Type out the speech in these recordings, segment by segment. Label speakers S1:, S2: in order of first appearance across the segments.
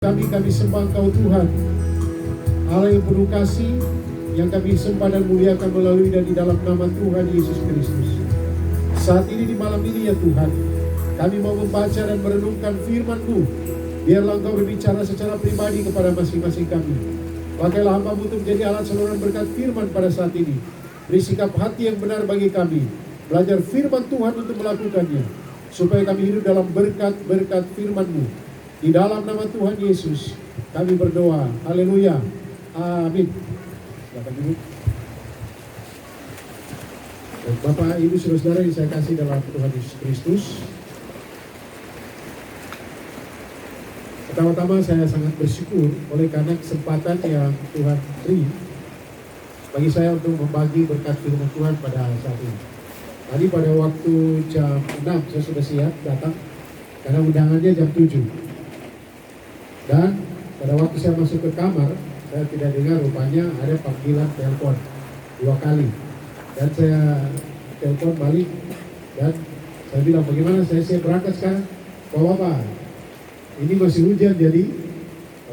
S1: Kami sembah Engkau Tuhan, Allah yang penuh kasih, yang kami sembah dan muliakan melalui dan di dalam nama Tuhan Yesus Kristus. Saat ini di malam ini ya Tuhan, kami mau membaca dan merenungkan firman-Mu. Biarlah Engkau berbicara secara pribadi kepada masing-masing kami. Pakailah hamba-Mu untuk menjadi alat saluran berkat firman pada saat ini. Beri sikap hati yang benar bagi kami, belajar firman Tuhan untuk melakukannya, supaya kami hidup dalam berkat-berkat firman-Mu. Di dalam nama Tuhan Yesus kami berdoa. Haleluya. Amin. Silakan dulu. Bapak, Ibu, Saudara yang saya kasih dalam Tuhan Yesus Kristus. Pertama-tama saya sangat bersyukur oleh karena kesempatan yang Tuhan beri bagi saya untuk membagi berkat firman Tuhan pada saat ini. Tadi pada waktu jam 6 saya sudah siap datang karena undangannya jam 7. Dan pada waktu saya masuk ke kamar, saya tidak dengar rupanya ada panggilan telepon 2 kali. Dan saya telepon balik dan saya bilang, bagaimana saya berangkat sekarang? Bapak, ini masih hujan jadi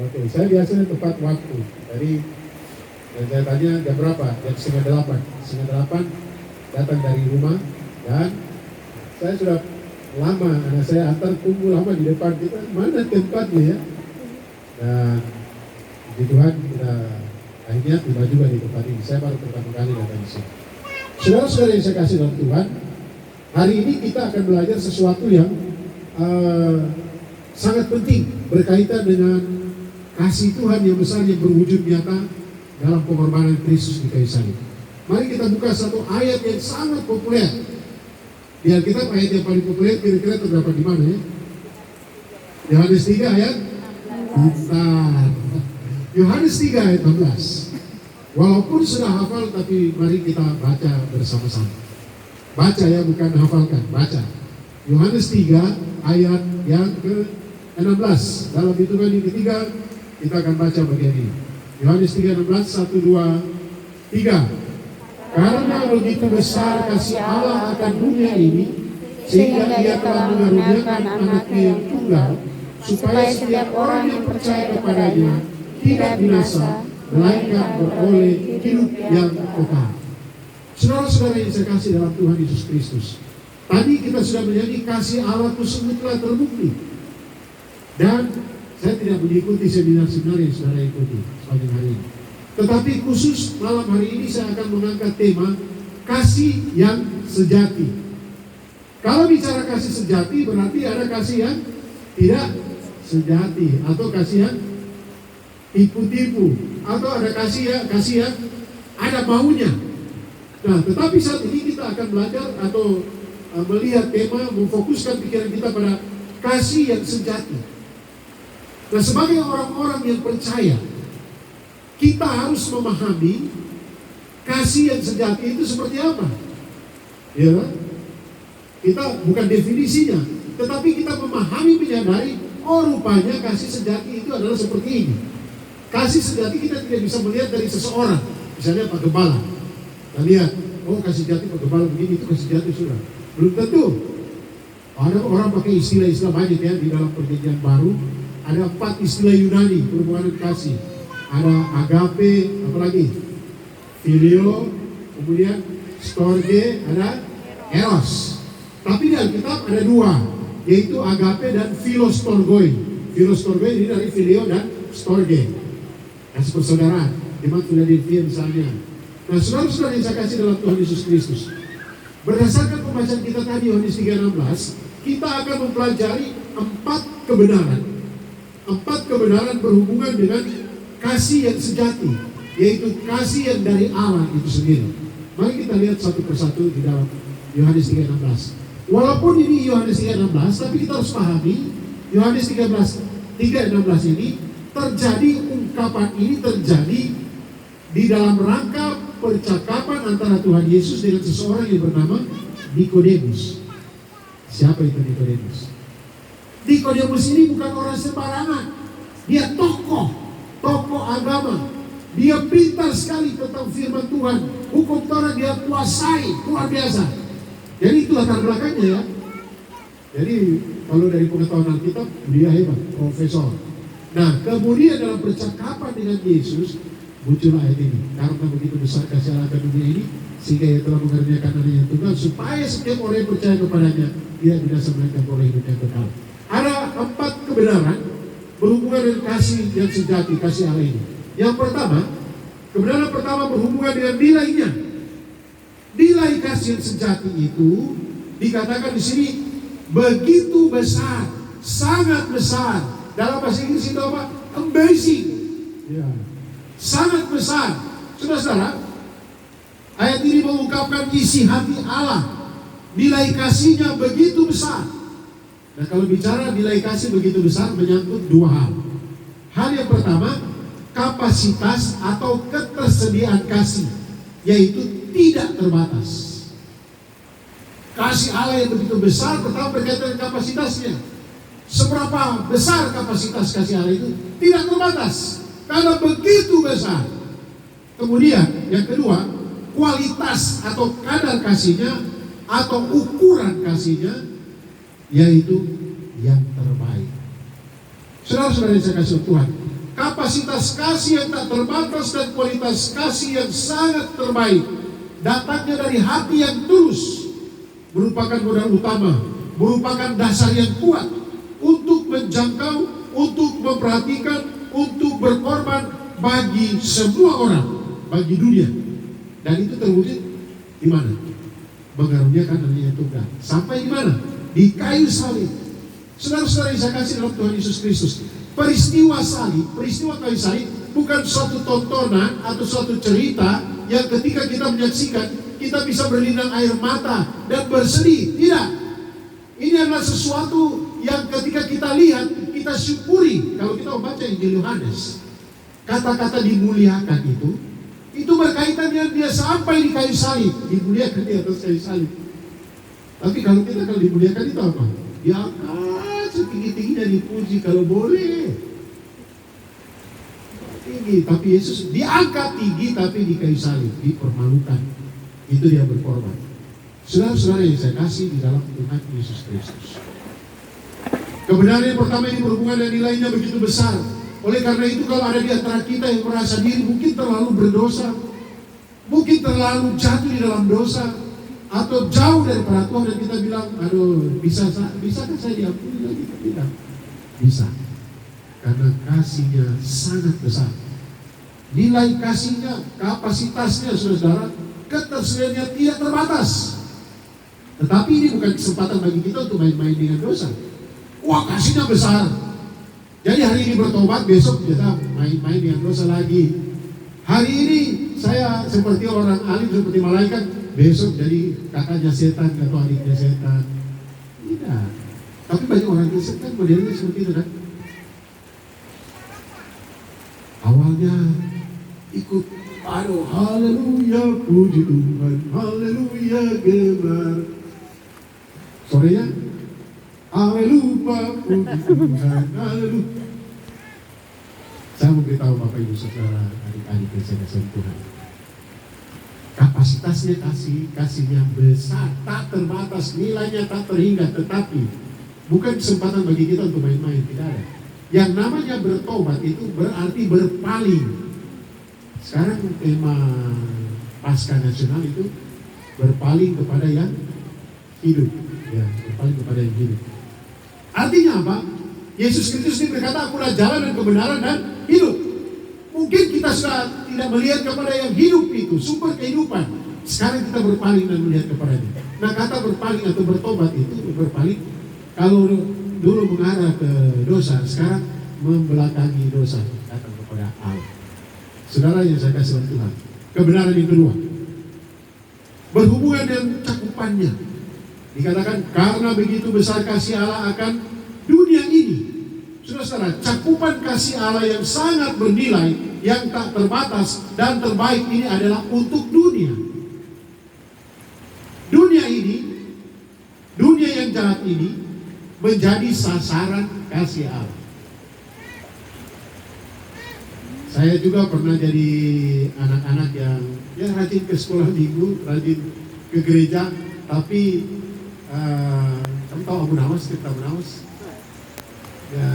S1: oke, saya biasanya tepat waktu. Jadi dan saya tanya jam berapa? Jam 7:30. 7:30 datang dari rumah dan saya sudah lama, anak saya antar tunggu lama di depan kita, mana tempatnya ya? Dan puji Tuhan kita akhirnya tiba juga di tempat ini. Saya baru pertama kali datang di sini. Saudara-saudara yang saya kasih dalam Tuhan, hari ini kita akan belajar sesuatu yang sangat penting berkaitan dengan kasih Tuhan yang besar yang berwujud nyata dalam pengorbanan Kristus di kayu salib. Mari kita buka satu ayat yang sangat populer. Di Alkitab ayat yang paling populer kira-kira terdapat di mana ya? Yohanes 3 ayat Bentar. Yohanes 3 ayat 16. Walaupun sudah hafal, tapi mari kita baca bersama-sama. Baca ya, bukan hafalkan, baca. Yohanes 3 ayat yang ke-16. Dalam hitungan yang ketiga, kita akan baca bagian ini. Yohanes 3:16, 1, 2, 3. Karena begitu besar kasih Allah akan dunia ini, sehingga Dia telah mengaruniakan anaknya yang tunggal, supaya setiap orang yang percaya kepadanya tidak binasa, melainkan beroleh hidup yang kekal. Saudara-saudara yang saya kasih dalam Tuhan Yesus Kristus, tadi kita sudah menyanyi kasih Allah itu sungguh telah terbukti. Dan saya tidak mengikuti seminar-seminar yang saudara ikuti sepanjang hari ini. Tetapi khusus malam hari ini saya akan mengangkat tema kasih yang sejati. Kalau bicara kasih sejati berarti ada kasih yang tidak sejati, atau kasih yang tipu-tipu, atau ada kasih yang ada maunya. Nah, tetapi saat ini kita akan belajar atau melihat tema, memfokuskan pikiran kita pada kasih yang sejati. Nah, sebagai orang-orang yang percaya, kita harus memahami kasih yang sejati itu seperti apa. Ya, kita bukan definisinya, tetapi kita memahami, menyadari, oh rupanya kasih sejati itu adalah seperti ini. Kasih sejati kita tidak bisa melihat dari seseorang. Misalnya Pak Gembala, kita lihat, oh kasih sejati Pak Gembala begini, itu kasih sejati sudah. Belum tentu. Ada orang pakai istilah-istilah banyak ya di dalam perjanjian baru. Ada 4 istilah Yunani perhubungan kasih. Ada agape, apalagi filio, kemudian storge, ada eros. Tapi di Alkitab ada 2, yaitu agape dan philostorgoi. Philostorgoi ini dari filio dan storge, kasih persaudaraan. Iman Philadelphia misalnya. Nah, saudara-saudara yang saya kasih dalam Tuhan Yesus Kristus, berdasarkan pembacaan kita tadi Yohanes 3:16, kita akan mempelajari 4 kebenaran. 4 kebenaran berhubungan dengan kasih yang sejati, yaitu kasih yang dari Allah itu sendiri. Mari kita lihat satu persatu di dalam Yohanes 3:16. Walaupun ini Yohanes 3:16, tapi kita harus pahami Yohanes 3:16 ini terjadi, ungkapan ini terjadi di dalam rangka percakapan antara Tuhan Yesus dengan seseorang yang bernama Nikodemus. Siapa itu Nikodemus? Nikodemus ini bukan orang sembarangan. Dia tokoh agama. Dia pintar sekali tentang firman Tuhan. Hukum Taurat dia kuasai, luar biasa. Jadi itu latar belakangnya ya. Jadi kalau dari pengetahuan Alkitab dia hebat, profesor. Nah, kemudian dalam percakapan dengan Yesus muncul ayat ini. Karena begitu besar kasih Allah ke dunia ini, sehingga Ia telah mengaruniakan anaknya yang tunggal, supaya setiap orang yang percaya kepadanya tidak binasa melainkan beroleh hidup yang kekal. Ada 4 kebenaran berhubungan dengan kasih yang sejati, kasih Allah ini. Yang pertama, kebenaran pertama berhubungan dengan nilainya. Nilai kasih yang sejati itu dikatakan di sini begitu besar, sangat besar. Dalam bahasa Inggris itu apa? Amazing. Ya. Sangat besar. Saudara-saudara, ayat ini mengungkapkan isi hati Allah. Nilai kasihnya begitu besar. Nah, kalau bicara nilai kasih begitu besar menyangkut 2 hal. Hal yang pertama, kapasitas atau ketersediaan kasih, yaitu tidak terbatas. Kasih Allah yang begitu besar pertama berkaitan dengan kapasitasnya. Seberapa besar kapasitas kasih Allah itu? Tidak terbatas, karena begitu besar. Kemudian yang kedua, kualitas atau kadar kasihnya atau ukuran kasihnya, yaitu yang terbaik. Saudara-saudara yang saya kasih Tuhan, kapasitas kasih yang tak terbatas dan kualitas kasih yang sangat terbaik datangnya dari hati yang tulus, merupakan modal utama, merupakan dasar yang kuat untuk menjangkau, untuk memperhatikan, untuk berkorban bagi semua orang, bagi dunia. Dan itu terwujud di mana? Mengaruniakan anaknya tunggal. Sampai di mana? Di kayu salib. Saudara-saudara yang saya kasih dalam Tuhan Yesus Kristus, peristiwa salib, peristiwa kayu salib bukan suatu tontonan atau suatu cerita yang ketika kita menyaksikan kita bisa berlinang air mata dan bersedih. Tidak. Ini adalah sesuatu yang ketika kita lihat, kita syukuri. Kalau kita membaca Injil Yohanes, kata-kata dimuliakan itu berkaitan dengan dia sampai di kayu salib, dimuliakan di atas kayu salib. Tapi kalau dimuliakan itu apa? Diangkat setinggi-tingginya, dipuji kalau boleh. Tinggi, tapi Yesus diangkat tinggi, tapi di kayu salib, dipermalukan. Itu dia berkorban. Saudara-saudara yang saya kasih di dalam Tuhan Yesus Kristus, kebenaran yang pertama ini berhubungan dengan nilainya begitu besar. Oleh karena itu, kalau ada di antara kita yang merasa diri mungkin terlalu berdosa, mungkin terlalu jatuh di dalam dosa, atau jauh dari peraturan, dan kita bilang, aduh, bisakah saya diampuni lagi? Tidak bisa, karena kasihnya sangat besar. Nilai kasihnya, kapasitasnya, saudara, ketersediaannya tidak terbatas. Tetapi ini bukan kesempatan bagi kita untuk main-main dengan dosa. Wah, kasihnya besar, jadi hari ini bertobat, besok kita main-main dengan dosa lagi. Hari ini saya seperti orang alim, seperti malaikat, besok jadi kakaknya setan atau adiknya setan. Tidak. Tapi banyak orang Kristen kan modelnya seperti itu kan. Awalnya ikut, aduh, haleluya, puji Tuhan, haleluya, gemar. Sorenya, haleluya, puji Tuhan, haleluya. Saya mau beritahu Bapak Ibu Saudara, adik-adik yang saya kasih Tuhan, kapasitasnya kasihnya besar, tak terbatas, nilainya tak terhingga. Tetapi bukan kesempatan bagi kita untuk main-main, tidak ada. Yang namanya bertobat itu berarti berpaling. Sekarang tema Pasca Nasional itu berpaling kepada yang hidup, ya, berpaling kepada yang hidup. Artinya apa? Yesus Kristus ini berkata, akulah jalan dan kebenaran dan hidup. Mungkin kita sudah tidak melihat kepada yang hidup itu, sumber kehidupan. Sekarang kita berpaling dan melihat kepadanya. Nah, kata berpaling atau bertobat itu berpaling. Kalau dulu mengarah ke dosa, sekarang membelakangi dosa, datang kepada Allah. Saudara yang saya kasih Tuhan, kebenaran yang kedua berhubungan dengan cakupannya. Dikatakan karena begitu besar kasih Allah akan dunia ini. Saudara, cakupan kasih Allah yang sangat bernilai, yang tak terbatas dan terbaik ini adalah untuk dunia. Dunia ini, dunia yang jahat ini menjadi sasaran kasih Allah. Saya juga pernah jadi anak-anak yang rajin ke sekolah minggu, rajin ke gereja, tapi kamu tahu Abu Nawas, kita Abu Nawas? Ya,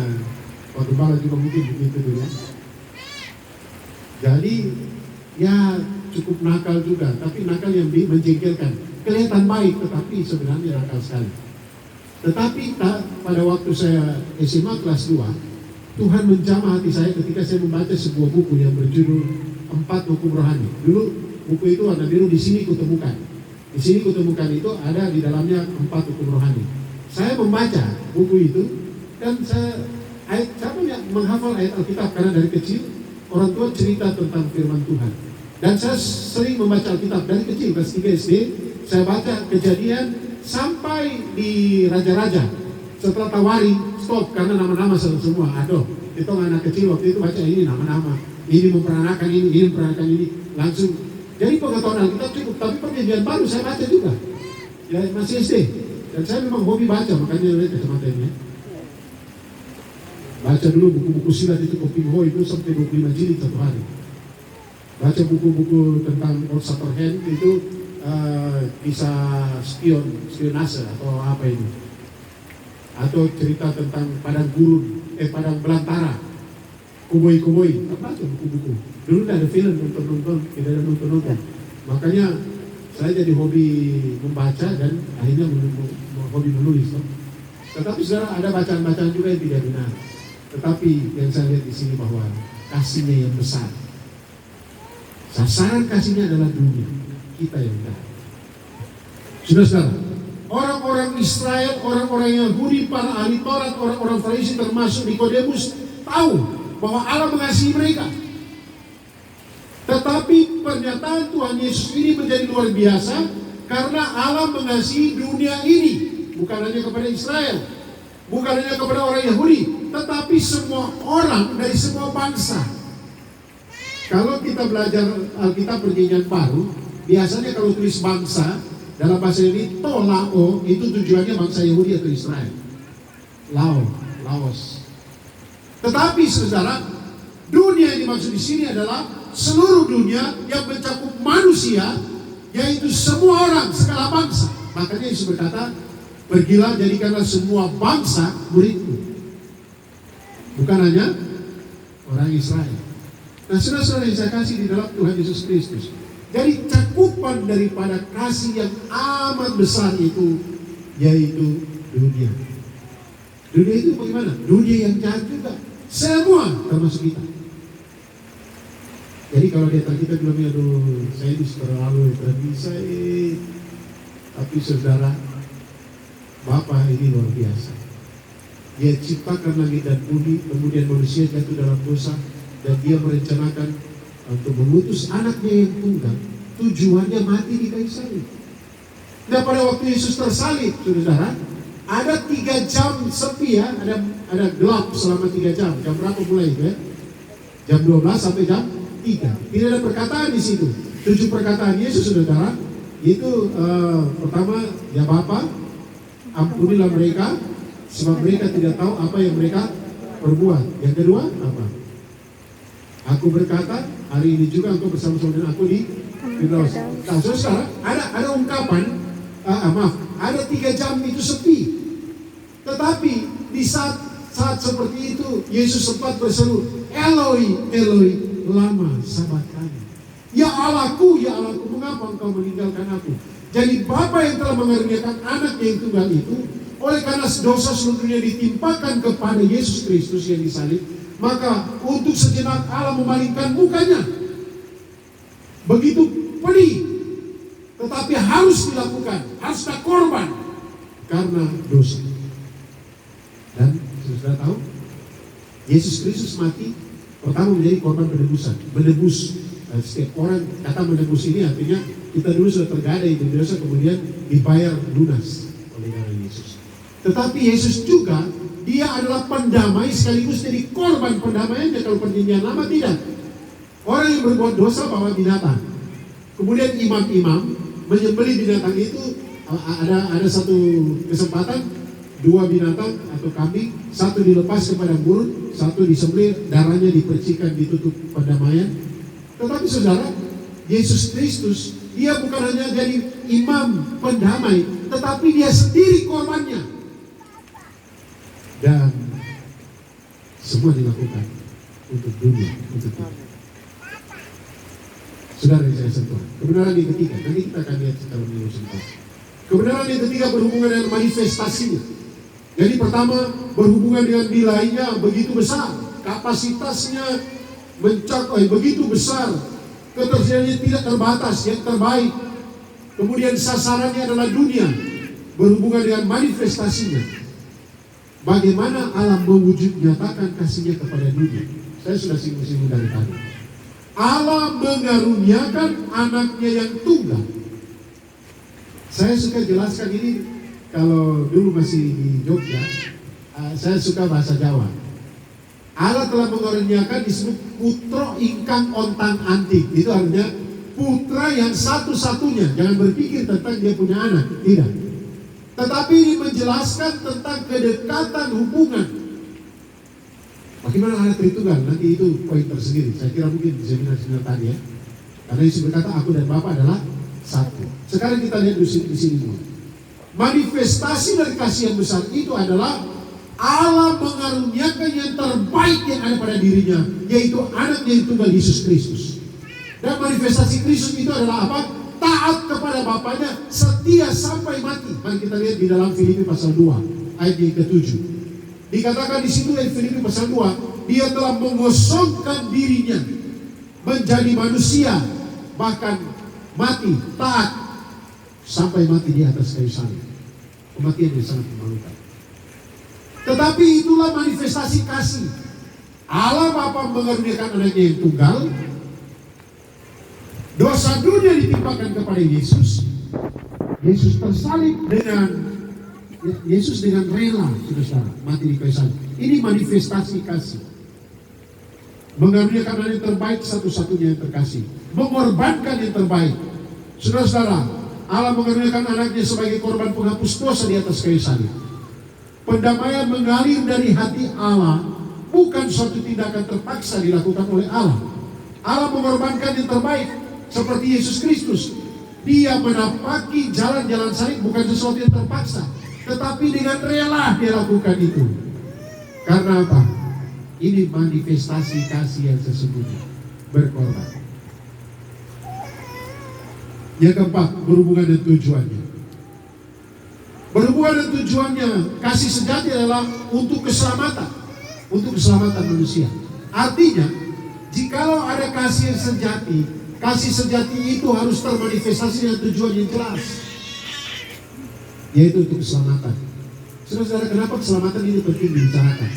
S1: Pak Gembala juga mungkin begitu dulu. Jadi ya cukup nakal juga, tapi nakal yang menjengkelkan. Kelihatan baik, tetapi sebenarnya nakal sekali. Tetapi pada waktu saya SMA kelas 2, Tuhan menjamah hati saya ketika saya membaca sebuah buku yang berjudul 4 Hukum Rohani. Dulu buku itu ada biru, di sini kutemukan. Di sini kutemukan itu ada di dalamnya 4 hukum rohani. Saya membaca buku itu dan saya banyak menghafal ayat Alkitab karena dari kecil orang tua cerita tentang firman Tuhan. Dan saya sering membaca Alkitab dari kecil, kelas 3 SD. Saya baca Kejadian sampai di Raja-Raja. Setelah Tawari, stop karena nama-nama semua. Aduh, itu anak kecil waktu itu baca ini nama-nama. Ini memperanakan ini memperanakan ini. Langsung. Jadi pengetahuan Alkitab cukup, tapi Perjanjian Baru saya baca juga. Ya masih SD. Dan saya memang hobi baca, makanya lihat kacamata ini. Baca dulu buku-buku silat itu, Koping Ho itu sampai 25 jilid satu hari. Baca buku-buku tentang Old Shatterhand itu bisa spionase atau apa ini. Atau cerita tentang padang gurun, padang belantara. Kuboi-kuboi, baca buku-buku. Dulu tidak ada film nonton, tidak ada nonton. Makanya saya jadi hobi membaca dan akhirnya hobi menulis. Tetapi saudara, ada bacaan-bacaan juga yang tidak benar. Tetapi yang saya lihat di sini bahwa kasihnya yang besar. Sasaran kasihnya adalah dunia. Kita yang benar. Saudara-saudara, orang-orang Israel, orang-orang Yahudi, para ahli Taurat, orang-orang Farisi termasuk Nikodemus tahu bahwa Allah mengasihi mereka. Tetapi pernyataan Tuhan Yesus ini menjadi luar biasa karena Allah mengasihi dunia ini, bukan hanya kepada Israel, bukan hanya kepada orang Yahudi, tetapi semua orang dari semua bangsa. Kalau kita belajar Alkitab Perjanjian Baru, biasanya kalau tulis bangsa dalam bahasa ini tolao, itu tujuannya bangsa Yahudi atau Israel. Laos. Tetapi saudara, dunia yang dimaksud di sini adalah seluruh dunia yang mencakup manusia, yaitu semua orang, segala bangsa. Makanya Yesus berkata, pergilah jadikanlah semua bangsa muridku. Bukan hanya orang Israel. Nah, saudara-saudara yang saya kasih di dalam Tuhan Yesus Kristus. Jadi cakupan daripada kasih yang amat besar itu, yaitu dunia. Dunia itu bagaimana? Dunia yang jahat juga. Semua termasuk kita. Jadi kalau di atas kita bilang, aduh saya ini terlalu bisa. Tapi saudara, Bapa ini luar biasa. Dia ciptakan langit dan bumi, kemudian manusia jatuh dalam dosa, dan dia merencanakan untuk mengutus anaknya yang tunggal. Tujuannya mati di kayu salib. Nah pada waktu Yesus tersalib, saudara, ada 3 jam sepi ya, ada gelap selama 3 jam. Jam berapa mulai itu ya? Jam 12 sampai jam 3. Tidak ada perkataan di situ. 7 perkataan Yesus, saudara. Itu pertama, ya Bapa, ampunilah mereka, sebab mereka tidak tahu apa yang mereka perbuat. Yang kedua, apa? Aku berkata, hari ini juga engkau bersama-sama dengan aku di Firdaus. Nah, saudara, ada ungkapan, ada 3 jam itu sepi. Tetapi di saat seperti itu, Yesus sempat berseru, Eloi, Eloi, lama sabachthani. Ya Allahku, mengapa engkau meninggalkan aku? Jadi Bapa yang telah mengaruniakan anak yang tunggal itu, oleh karena dosa seluruh dunia ditimpakan kepada Yesus Kristus yang disalib, maka untuk sejenak Allah memalingkan mukanya. Begitu pedih, tetapi harus dilakukan, harus ada korban karena dosa. Dan sudah tahu, Yesus Kristus mati pertama menjadi korban penebusan, menebus setiap orang. Kata menebus ini artinya kita dulu sudah tergadai di dosa, kemudian dibayar lunas oleh darah Yesus. Tetapi Yesus juga, dia adalah pendamai sekaligus jadi korban pendamaiannya. Kalau perjanjian lama tidak. Orang yang berbuat dosa bawa binatang. Kemudian imam-imam menyembelih binatang itu. Ada satu kesempatan, 2 binatang atau kambing, 1 dilepas kepada gurun, 1 disembelih, darahnya dipercikan, ditutup pendamaian. Tetapi saudara, Yesus Kristus, dia bukan hanya jadi imam pendamai, tetapi dia sendiri korbannya. Dan Semua dilakukan untuk dunia, untuk kita. Saudara yang saya sentuh, kebenaran yang ketiga, nanti kita akan lihat secara menurut sebentar. Kebenaran yang ketiga berhubungan dengan manifestasinya. Jadi pertama, berhubungan dengan nilainya begitu besar, kapasitasnya mencapai begitu besar, ketersediaannya tidak terbatas, yang terbaik. Kemudian sasarannya adalah dunia, berhubungan dengan manifestasinya. Bagaimana Allah mewujud nyatakan kasihnya kepada dunia. Saya sudah singgung-singgung dari tadi. Allah mengaruniakan anaknya yang tunggal. Saya suka jelaskan ini kalau dulu masih di Jogja, saya suka bahasa Jawa. Allah telah mengaruniakan disebut putra ingkang ontang antik. Itu artinya putra yang satu-satunya. Jangan berpikir tentang dia punya anak, tidak. Tetapi ini menjelaskan tentang kedekatan hubungan. Bagaimana anak Tritunggal? Nanti itu poin tersendiri. Saya kira mungkin di seminar-seminar tadi ya. Karena Yesus berkata, aku dan Bapa adalah satu. Sekarang kita lihat di sini. Manifestasi dari kasih yang besar itu adalah Allah mengaruniakan yang terbaik yang ada pada dirinya, yaitu anaknya yang tunggal Yesus Kristus. Dan manifestasi Kristus itu adalah apa? Taat kepada Bapaknya, setia sampai mati. Mari kita lihat di dalam Filipi pasal 2 ayat yang ke-7. Dikatakan di situ di Filipi pasal 2, dia telah mengosongkan dirinya menjadi manusia, bahkan mati, taat sampai mati di atas kayu salib. Kematian yang sangat memalukan. Tetapi itulah manifestasi kasih. Allah Bapa mengaruniakan anaknya yang tunggal. Dosa dunia ditimpakan kepada Yesus. Yesus tersalib dengan rela, saudara, mati di kayu salib. Ini manifestasi kasih. Mengaruniakan anak yang terbaik, satu-satunya yang terkasih. Mengorbankan yang terbaik. Saudara-saudara, Allah mengaruniakan anaknya sebagai korban penghapus dosa di atas kayu salib. Pendamaian mengalir dari hati Allah, bukan suatu tindakan terpaksa dilakukan oleh Allah. Allah mengorbankan yang terbaik, seperti Yesus Kristus. Dia menapaki jalan-jalan salib bukan sesuatu yang terpaksa, tetapi dengan rela dia lakukan itu. Karena apa? Ini manifestasi kasih yang sesungguhnya, berkorban. Yang keempat, berhubungan dengan tujuannya. Berhubungan dengan tujuannya, kasih sejati adalah untuk keselamatan manusia. Artinya, jikalau ada kasih yang sejati, kasih sejati itu harus termanifestasi dengan tujuan yang jelas, yaitu untuk keselamatan. Saudara-saudara, kenapa keselamatan ini penting dibicarakan?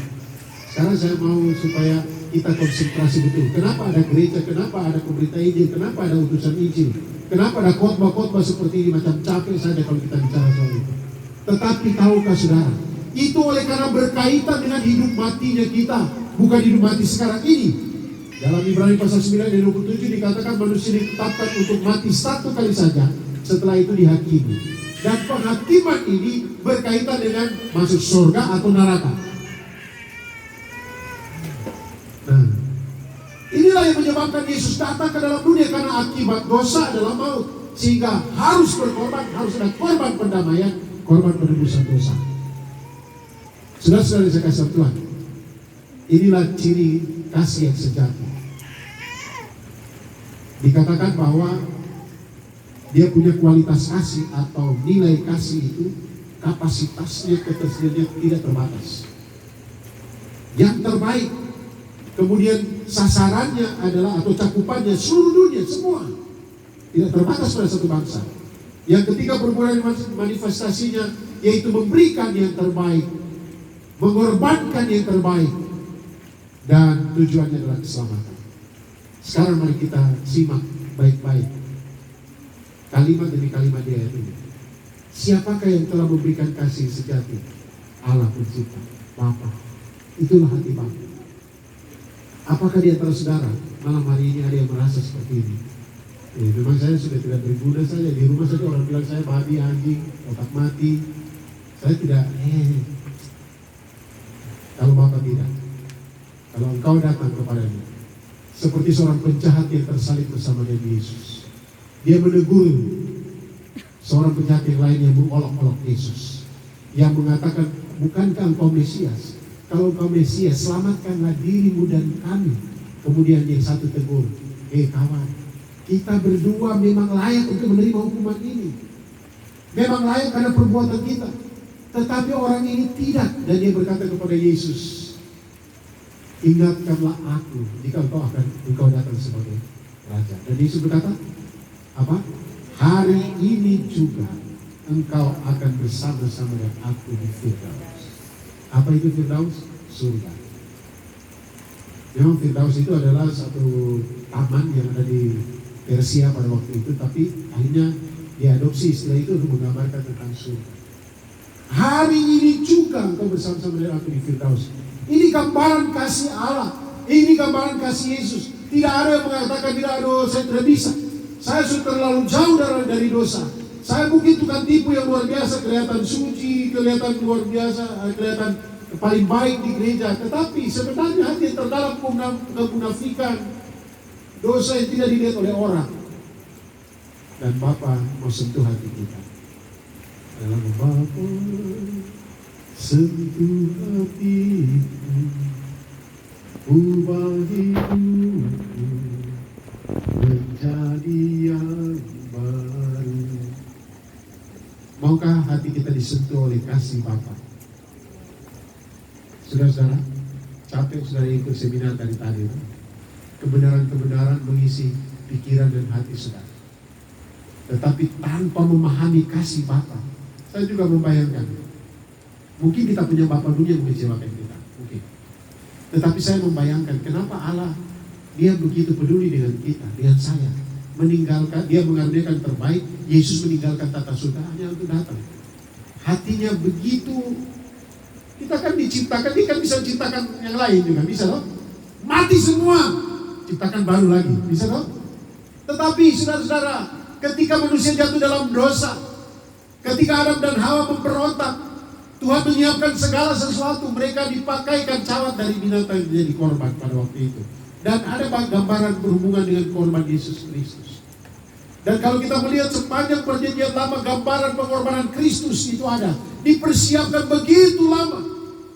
S1: Sekarang saya mau supaya kita konsentrasi betul. Kenapa ada gereja, kenapa ada pemberita Injil, kenapa ada utusan Injil, kenapa ada khotbah-khotbah seperti ini, macam capek saja kalau kita bicara soal itu. Tetapi tahukah saudara, itu oleh karena berkaitan dengan hidup matinya kita, bukan hidup mati sekarang ini. Dalam Ibrani pasal 9 ayat 27 dikatakan manusia ditetapkan untuk mati satu kali saja, setelah itu dihakimi. Dan penghakiman ini berkaitan dengan masuk surga atau neraka. Nah, inilah yang menyebabkan Yesus datang ke dalam dunia, karena akibat dosa adalah maut. Sehingga harus berkorban, harus ada korban pendamaian, korban penebusan dosa. Saudara-saudara saya kasih Tuhan, inilah ciri kasih yang sejati. Dikatakan bahwa dia punya kualitas kasih atau nilai kasih itu, kapasitasnya, ketersediaannya tidak terbatas. Yang terbaik. Kemudian sasarannya adalah atau cakupannya seluruh dunia, semua. Tidak terbatas pada satu bangsa. Yang ketiga, berhubungan manifestasinya, yaitu memberikan yang terbaik, mengorbankan yang terbaik, dan tujuannya adalah keselamatan. Sekarang mari kita simak baik-baik kalimat demi kalimat di ayat ini. Siapakah yang telah memberikan kasih sejati? Allah pencipta, Bapa. Itulah hati Bapa. Apakah di antara saudara malam hari ini ada yang merasa seperti ini? Memang saya sudah tidak berguna saja. Di rumah saja orang bilang saya babi, anjing, otak mati. Saya tidak, Kalau Bapak tidak. Kalau engkau datang kepadanya, seperti seorang penjahat yang tersalib bersama Nabi Yesus. Dia menegur seorang penjahat yang lain yang mengolok-olok Yesus. Yang mengatakan, bukankah engkau Mesias? kalau kau Mesias, selamatkanlah dirimu dan kami. Kemudian yang satu tegur, kawan, kita berdua memang layak untuk menerima hukuman ini. Memang layak karena perbuatan kita. Tetapi orang ini tidak. Dan dia berkata kepada Yesus, ingatkanlah aku jika engkau datang sebagai Raja. Dan Yesus berkata, apa? Hari ini juga engkau akan bersama-sama dengan aku di Firdaus. Apa itu Firdaus? Surga. Memang Firdaus itu adalah satu taman yang ada di Persia pada waktu itu, tapi akhirnya diadopsi setelah itu untuk menggambarkan tentang surga. Hari ini juga engkau bersama-sama dengan aku di Firdaus. Ini gambaran kasih Allah. Ini gambaran kasih Yesus. Tidak ada yang mengatakan, tidak ada, saya tidak bisa. Saya sudah terlalu jauh dari dosa. Saya mungkin tukang tipu yang luar biasa, kelihatan suci, kelihatan luar biasa, kelihatan paling baik di gereja. Tetapi sebenarnya hati yang terdalam kemunafikan, dosa yang tidak dilihat oleh orang. Dan Bapa mau sentuh hati kita. Dalam Bapa sentuh hatiku, ubah hidupku menjadi yang baru. Maukah hati kita disentuh oleh kasih Bapa? Saudara-saudara, capek saudara ikut seminar dari tadi. Kebenaran-kebenaran mengisi pikiran dan hati saudara. Tetapi tanpa memahami kasih Bapa, saya juga membayangkan, mungkin kita punya Bapa dunia yang mengecewakan kita, mungkin. Tetapi saya membayangkan kenapa Allah, dia begitu peduli dengan kita, dengan saya. Meninggalkan, dia mengaruniakan terbaik, Yesus meninggalkan tata surga hanya untuk datang. Hatinya begitu. Kita kan diciptakan, dia kan bisa menciptakan yang lain juga, bisa loh. Mati semua, ciptakan baru lagi, bisa loh. Tetapi saudara-saudara, ketika manusia jatuh dalam dosa, ketika Adam dan Hawa memberontak, Tuhan menyiapkan segala sesuatu. Mereka dipakaikan cawat dari binatang yang menjadi korban pada waktu itu. Dan ada gambaran berhubungan dengan korban Yesus Kristus. Dan kalau kita melihat sepanjang perjanjian lama, gambaran pengorbanan Kristus itu ada. Dipersiapkan begitu lama.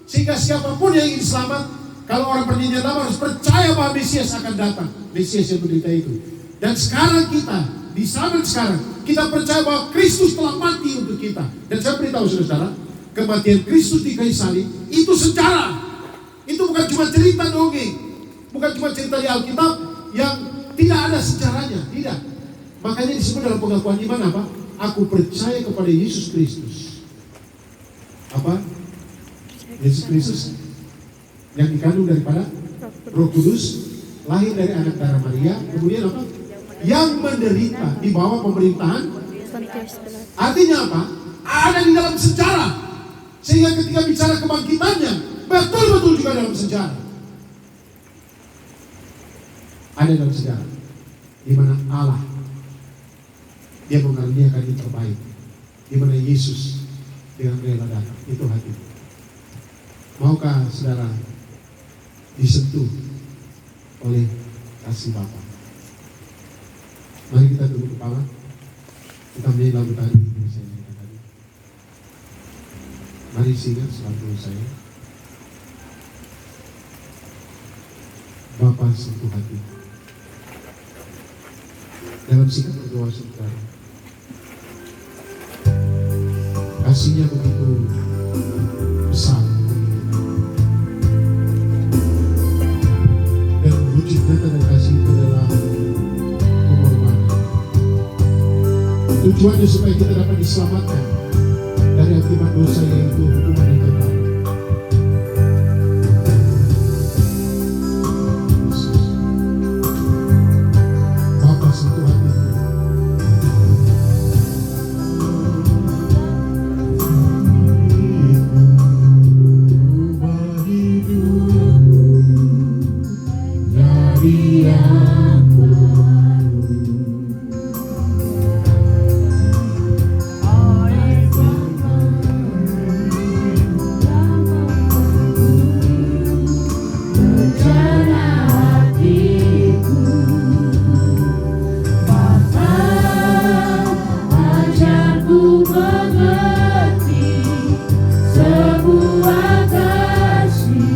S1: Sehingga siapapun yang ingin selamat, kalau orang perjanjian lama harus percaya bahwa Mesias akan datang. Mesias yang menderita itu. Dan sekarang kita, di zaman sekarang, kita percaya bahwa Kristus telah mati untuk kita. Dan saya beritahu saudara, kematian Kristus di kayu salib itu sejarah. Itu bukan cuma cerita dongeng. Bukan cuma cerita di Alkitab yang tidak ada sejarahnya, tidak. Makanya disebut dalam pengakuan iman apa? Aku percaya kepada Yesus Kristus. Apa? Yesus Kristus yang dikandung daripada Roh Kudus, lahir dari anak darah Maria, kemudian apa? Yang menderita di bawah pemerintahan. Artinya apa? Ada di dalam sejarah. Sehingga ketika bicara kebangkitannya, betul-betul juga dalam sejarah. Ada dalam sejarah di mana Allah dia mengaruniakan yang terbaik, di mana Yesus dengan rela datang. Itu hati. Maukah saudara disentuh oleh kasih Bapa? Mari kita tunduk kepala, kita menyanyi lagu tadi yang saya nyanyikan tadi. Mari singgah selalu saya. Bapa sentuh hati. Dalam sikap berdoa saudara, kasihnya begitu besar dan wujud nyata dan kasih itu adalah pengorbanan. Tujuannya supaya kita dapat diselamatkan dari akibat dosa, yaitu hukuman yang kekal.
S2: Sebuah kasih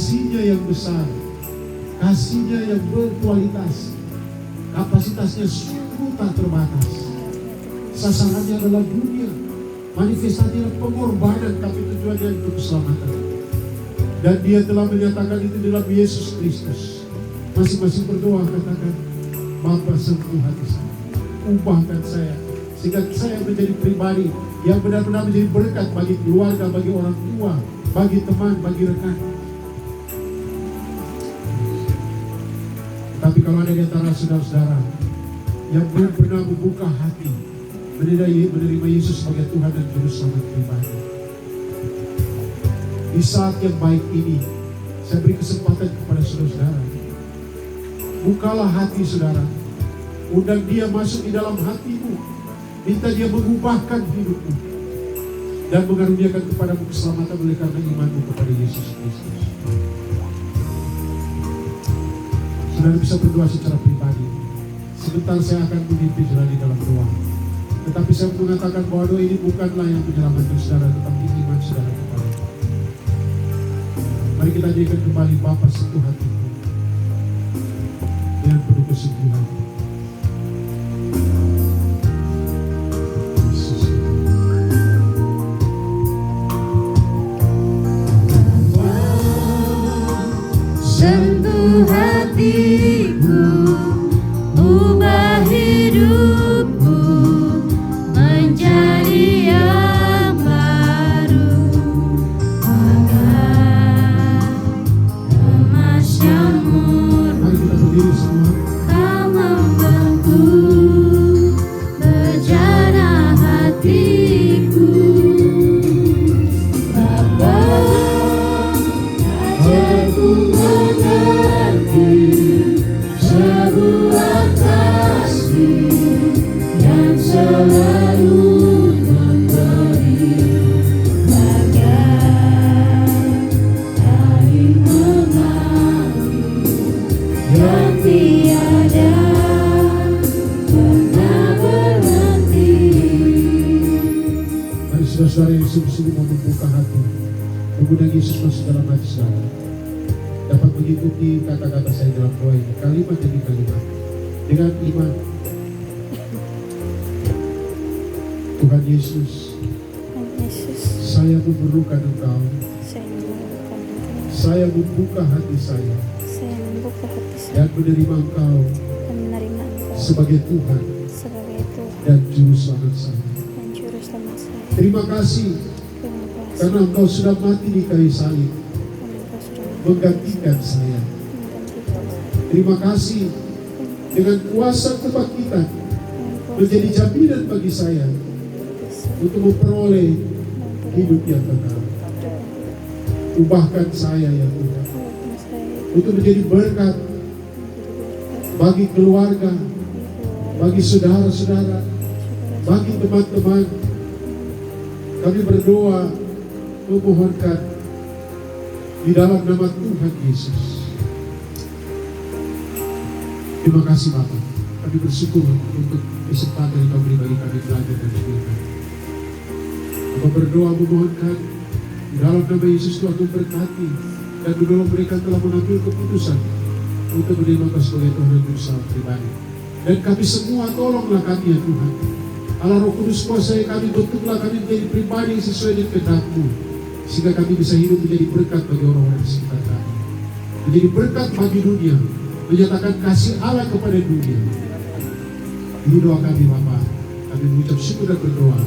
S1: kasih-Nya yang besar, kasih-Nya yang berkualitas, kapasitasnya sungguh tak terbatas. Sasarannya adalah dunia, manifestasinya pengorbanan, tapi tujuannya untuk keselamatan. Dan Dia telah menyatakan itu dalam Yesus Kristus. Masing-masing berdoa katakan, Bapa sentuh hati saya, ubahkan saya, sehingga saya menjadi pribadi yang benar-benar menjadi berkat bagi keluarga, bagi orang tua, bagi teman, bagi rekan. Tapi kalau ada di antara saudara-saudara yang belum pernah membuka hati menerima Yesus sebagai Tuhan dan Juru Selamat pribadi, di saat yang baik ini saya beri kesempatan kepada saudara-saudara, bukalah hati saudara, undang Dia masuk di dalam hatimu, minta Dia mengubahkan hidupmu dan mengaruniakan kepadamu keselamatan oleh karena imanmu kepada Yesus Kristus. Saudara bisa berdoa secara pribadi. Sebentar saya akan memimpin saudara di dalam doa. Tetapi saya mengatakan bahwa doa ini bukanlah yang menyelamatkan saudara, tetapi iman saudara kepada. Mari kita jadikan kembali Bapa sentuh hatimu dengan penuh kesungguhan.
S2: Sentuh hatiku, ubah hidupku menjadi yang baru, agar emas yang murni.
S1: Mari kita berdiri semua.
S2: Kau membentuk bejana hatiku, Bapa, ajarku mengerti sebuah kasih yang selalu memberi, bagai air mengalir yang tiada pernah berhenti.
S1: Mari saudara-saudara yang sungguh-sungguh mau membuka hati, mengundang Yesus masuk dalam hati saudara, dapat mengikuti kata-kata saya dalam doa ini, kalimat demi kalimat, dengan iman. Tuhan Yesus, saya memerlukan Engkau, saya membuka hati saya dan menerima Engkau sebagai Tuhan dan Juru Selamat saya. Terima kasih karena Engkau sudah mati di kayu salib menggantikan saya. Terima kasih dengan kuasa kebangkitan menjadi jaminan bagi saya untuk memperoleh hidup yang kekal. Ubahkan saya ya Tuhan untuk menjadi berkat bagi keluarga, bagi saudara-saudara, bagi teman-teman. Kami berdoa memohonkan di dalam nama Tuhan Yesus. Terima kasih Bapak. Kami bersyukur untuk kesempatan yang Kau beri bagi kami belajar dan firman. Kami berdoa memohonkan di dalam nama Yesus Tuhan memberkati dan menolong mereka telah mengambil keputusan untuk menerima Kau sebagai Tuhan dan Juru Selamat pribadi. Dan kami semua tolonglah kami ya Tuhan. Allah Roh Kudus kuasai kami, bentuklah kami menjadi pribadi yang sesuai dengan kehendak-Mu, sehingga kami bisa hidup menjadi berkat bagi orang-orang di sekitar kami, menjadi berkat bagi dunia, menyatakan kasih Allah kepada dunia. Ini doa kami Bapa. Kami mengucap syukur dan berdoa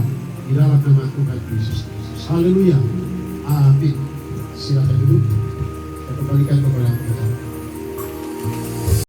S1: di dalam nama Tuhan Yesus Kristus. Haleluya. Amin. Silakan duduk. Saya kembalikan kepada kita.